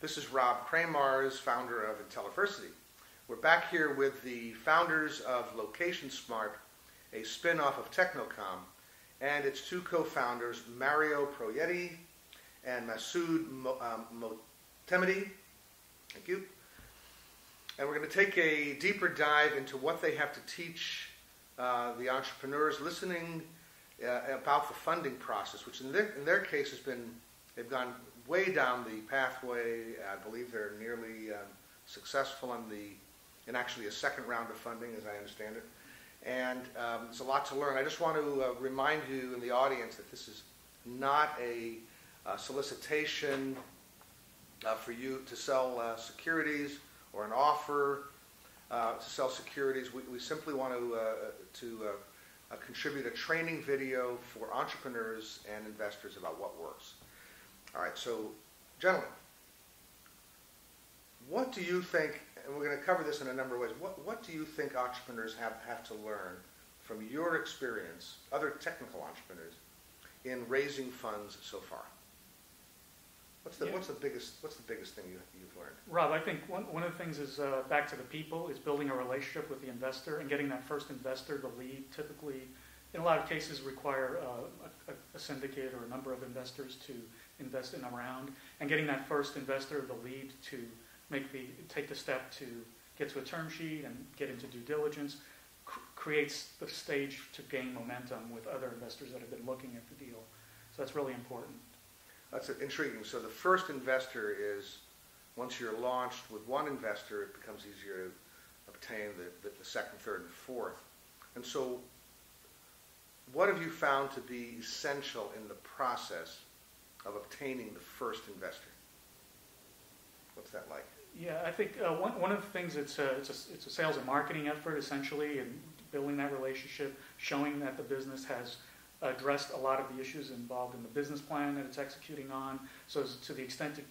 This is Rob Kramarz, founder of Intelliversity. We're back here with the founders of Location Smart, a spin-off of TechnoCom, and its two co-founders, Mario Proietti and Masoud Motemedi. Thank you. And we're going to take a deeper dive into what they have to teach the entrepreneurs listening about the funding process, which in their case has been, they've gone way down the pathway. I believe they're nearly successful in actually a second round of funding, as I understand it. And there's a lot to learn. I just want to remind you in the audience that this is not a solicitation for you to sell securities or an offer to sell securities. We simply want to contribute a training video for entrepreneurs and investors about what works. All right, so gentlemen, what do you think, and we're going to cover this in a number of ways, what do you think entrepreneurs have to learn from your experience, other technical entrepreneurs, in raising funds so far? What's the biggest thing you've learned? Rob, I think one of the things is back to the people, is building a relationship with the investor and getting that first investor, the lead, typically in a lot of cases require a syndicate or a number of investors to invest in a round, and getting that first investor, the lead, to take the step to get to a term sheet and get into due diligence, creates the stage to gain momentum with other investors that have been looking at the deal. So that's really important. That's intriguing. So the first investor is, once you're launched with one investor, it becomes easier to obtain the second, third, and fourth. And so what have you found to be essential in the process of obtaining the first investor? What's that like? Yeah, I think one of the things, it's a sales and marketing effort, essentially, and building that relationship, showing that the business has addressed a lot of the issues involved in the business plan that it's executing on. So to the extent that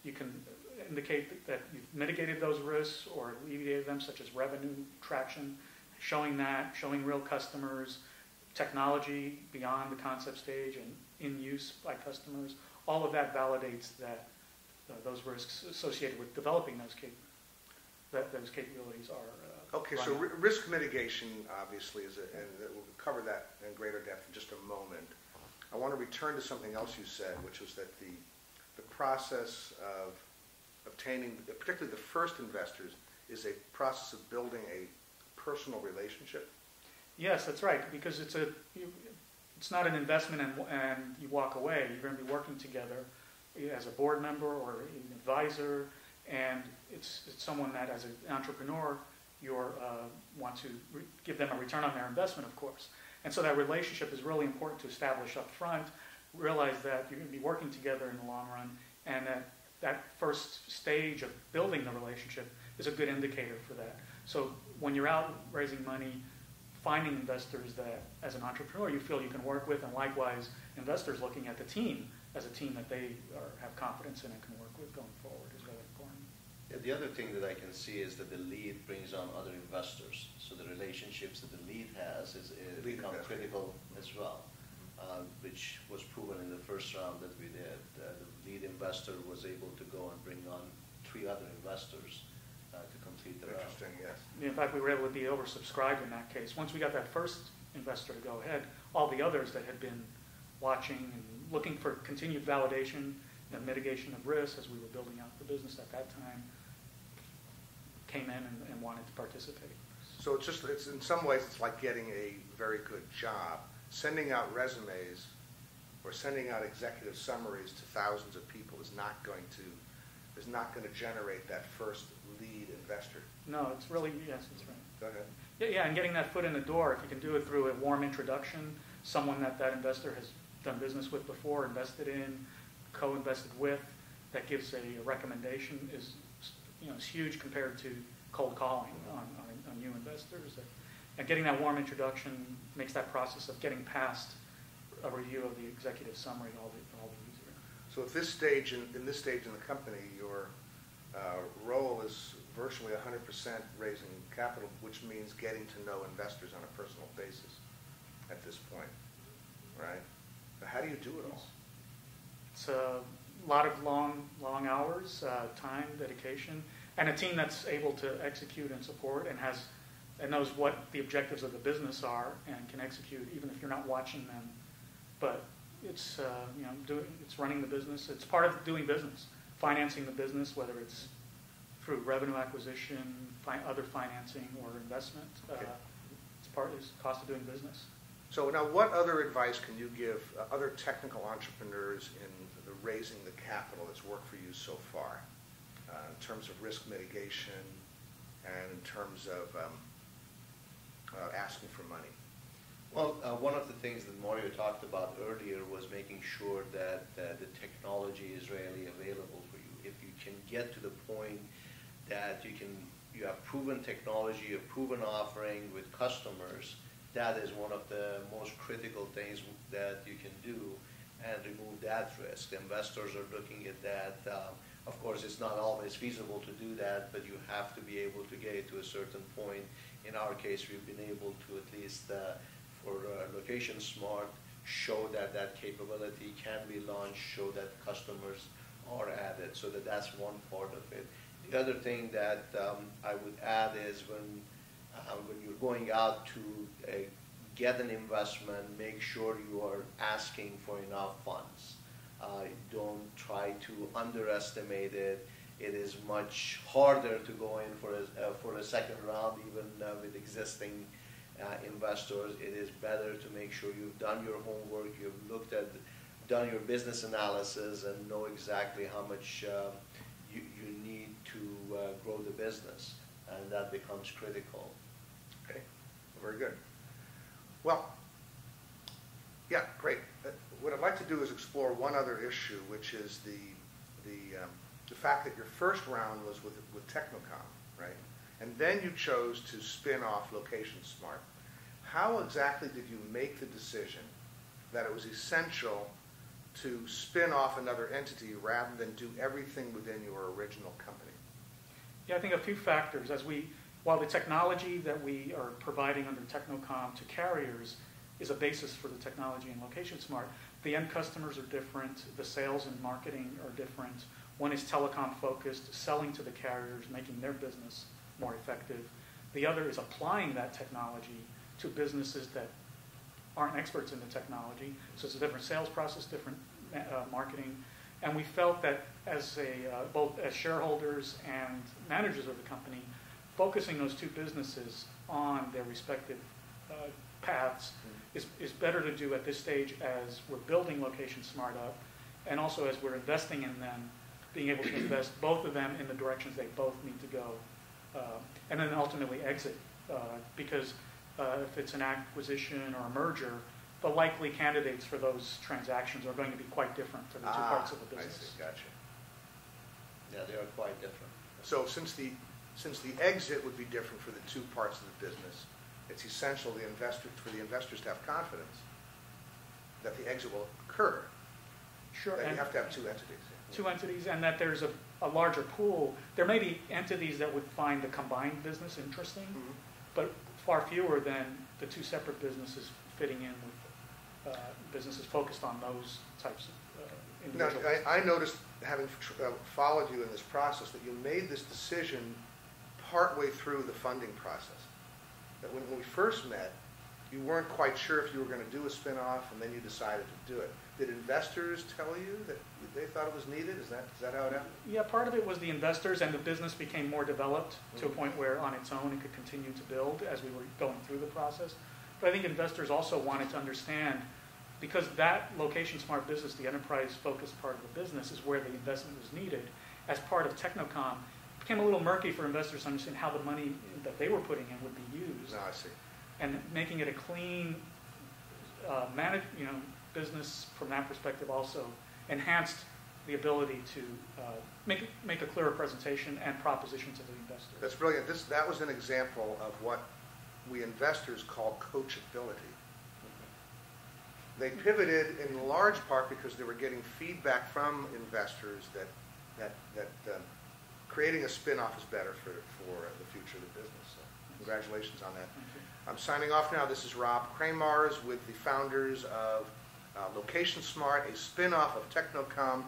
you can indicate that you've mitigated those risks or alleviated them, such as revenue traction, showing real customers, technology beyond the concept stage and in use by customers, all of that validates that those risks associated with developing those capabilities are okay, so risk mitigation obviously is, and we'll cover that in greater depth in just a moment. I want to return to something else you said, which was that the process of obtaining, particularly the first investors, is a process of building a personal relationship. Yes, that's right, because it's not an investment and you walk away. You're going to be working together as a board member or an advisor, and it's someone that, as an entrepreneur, you want to give them a return on their investment, of course. And so that relationship is really important to establish up front. Realize that you're going to be working together in the long run, and that first stage of building the relationship is a good indicator for that. So when you're out raising money, finding investors that, as an entrepreneur, you feel you can work with, and likewise, investors looking at the team as a team that they have confidence in and can work with going forward is really important. Yeah, the other thing that I can see is that the lead brings on other investors. So the relationships that the lead has become critical as well, which was proven in the first round that we did. The lead investor was able to go and bring on 3 other investors to complete the round. Interesting, yes. In fact, we were able to be oversubscribed in that case. Once we got that first investor to go ahead, all the others that had been watching and looking for continued validation and mitigation of risk as we were building out the business at that time came in and wanted to participate. So it's in some ways it's like getting a very good job. Sending out resumes or sending out executive summaries to thousands of people is not going to generate that first lead investor. No, it's really, yes, that's right. Go ahead. Yeah, and getting that foot in the door, if you can do it through a warm introduction, someone that investor has done business with before, invested in, co-invested with, that gives a recommendation is huge compared to cold calling on new investors. And getting that warm introduction makes that process of getting past a review of the executive summary all the easier. So at this stage, in this stage in the company, your role is virtually 100% raising capital, which means getting to know investors on a personal basis at this point, right? But how do you do it all? It's a lot of long hours, time, dedication, and a team that's able to execute and support and knows what the objectives of the business are and can execute even if you're not watching them. But it's it's running the business. It's part of doing business, financing the business, whether it's through revenue acquisition, other financing, or investment. Okay. It's cost of doing business. So now, what other advice can you give other technical entrepreneurs in the raising the capital that's worked for you so far, in terms of risk mitigation and in terms of asking for money? Well, one of the things that Mario talked about earlier was making sure that the technology is really available for you. If you can get to the point that you have proven technology, a proven offering with customers, that is one of the most critical things that you can do and remove that risk. Investors are looking at that. Of course, it's not always feasible to do that, but you have to be able to get it to a certain point. In our case, we've been able to at least for Location Smart show that that capability can be launched, show that customers are added, so that's one part of it. The other thing that I would add is when you're going out to get an investment, make sure you are asking for enough funds. Don't try to underestimate it. It is much harder to go in for a second round, even with existing investors. It is better to make sure you've done your homework, you've done your business analysis, and know exactly how much you need to grow the business, and that becomes critical. Okay, very good. Well, yeah, great. What I'd like to do is explore one other issue, which is the fact that your first round was with TechnoCom, right? And then you chose to spin off Location Smart. How exactly did you make the decision that it was essential to spin off another entity rather than do everything within your original company? Yeah, I think a few factors. While the technology that we are providing under TechnoCom to carriers is a basis for the technology in Location Smart, the end customers are different, the sales and marketing are different. One is telecom focused, selling to the carriers, making their business more effective. The other is applying that technology to businesses that aren't experts in the technology. So it's a different sales process, different marketing. And we felt that as both as shareholders and managers of the company, focusing those two businesses on their respective paths is better to do at this stage as we're building Location Smart up, and also as we're investing in them, being able to invest both of them in the directions they both need to go, and then ultimately exit. Because if it's an acquisition or a merger, the likely candidates for those transactions are going to be quite different for the two parts of the business. I see, gotcha. Yeah, they are quite different. So since the exit would be different for the two parts of the business, it's essential for the investors to have confidence that the exit will occur. Sure. That you have to have two entities. Two entities, and that there's a larger pool. There may be entities that would find the combined business interesting, but far fewer than the two separate businesses fitting in with businesses focused on those types of individuals. Now, I noticed, having followed you in this process, that you made this decision partway through the funding process. That when we first met, you weren't quite sure if you were going to do a spin-off, and then you decided to do it. Did investors tell you that they thought it was needed? Is that how it happened? Yeah, part of it was the investors, and the business became more developed to a point where on its own it could continue to build as we were going through the process. But I think investors also wanted to understand, because that Location Smart business, the enterprise-focused part of the business, is where the investment was needed. As part of TechnoCom, it became a little murky for investors to understand how the money that they were putting in would be used. No, I see. And making it a clean, business from that perspective also enhanced the ability to make a clearer presentation and proposition to the investor. That's brilliant. That was an example of what we investors call coachability. They pivoted in large part because they were getting feedback from investors that creating a spin-off is better for the future of the business. So congratulations on that. I'm signing off now. This is Rob Kramarz with the founders of Location Smart, a spin-off of TechnoCom.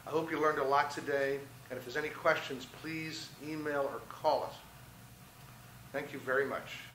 I hope you learned a lot today, and if there's any questions, please email or call us. Thank you very much.